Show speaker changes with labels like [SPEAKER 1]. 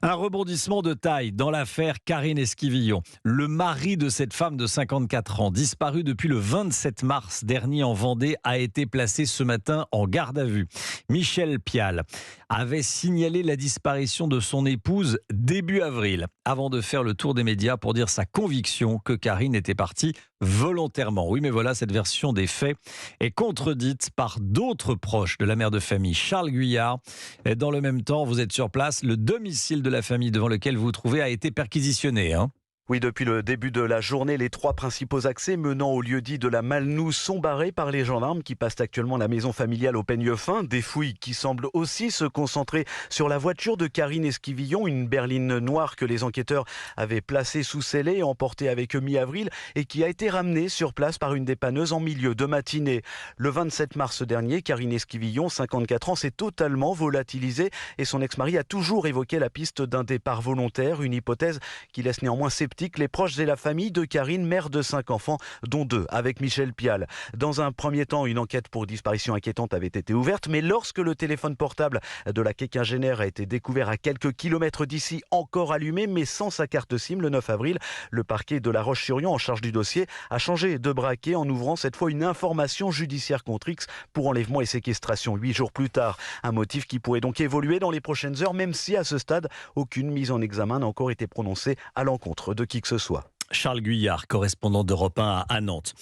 [SPEAKER 1] Un rebondissement de taille dans l'affaire Karine Esquivillon. Le mari de cette femme de 54 ans, disparu depuis le 27 mars dernier en Vendée, a été placé ce matin en garde à vue. Michel Pial avait signalé la disparition de son épouse début avril, avant de faire le tour des médias pour dire sa conviction que Karine était partie volontairement. Oui, mais voilà, cette version des faits est contredite par d'autres proches de la mère de famille, Charles Guyard. Et dans le même temps, vous êtes sur place, le domicile de la famille devant lequel vous vous trouvez a été perquisitionné.
[SPEAKER 2] Oui, depuis le début de la journée, les trois principaux accès menant au lieu-dit de la Malnoue sont barrés par les gendarmes qui passent actuellement la maison familiale au peigne fin. Des fouilles qui semblent aussi se concentrer sur la voiture de Karine Esquivillon, une berline noire que les enquêteurs avaient placée sous scellé et emportée avec eux mi-avril et qui a été ramenée sur place par une dépanneuse en milieu de matinée. Le 27 mars dernier, Karine Esquivillon, 54 ans, s'est totalement volatilisée et son ex-mari a toujours évoqué la piste d'un départ volontaire, une hypothèse qui laisse néanmoins sceptique les proches et la famille de Karine, mère de 5 enfants, dont 2 avec Michel Pial. Dans un premier temps, une enquête pour disparition inquiétante avait été ouverte, mais lorsque le téléphone portable de la quinquagénaire a été découvert à quelques kilomètres d'ici, encore allumé, mais sans sa carte SIM le 9 avril, le parquet de La Roche-sur-Yon, en charge du dossier, a changé de braquet en ouvrant cette fois une information judiciaire contre X pour enlèvement et séquestration 8 jours plus tard. Un motif qui pourrait donc évoluer dans les prochaines heures, même si à ce stade, aucune mise en examen n'a encore été prononcée à l'encontre de qui que ce soit.
[SPEAKER 1] Charles Guyard, correspondant d'Europe 1 à Nantes.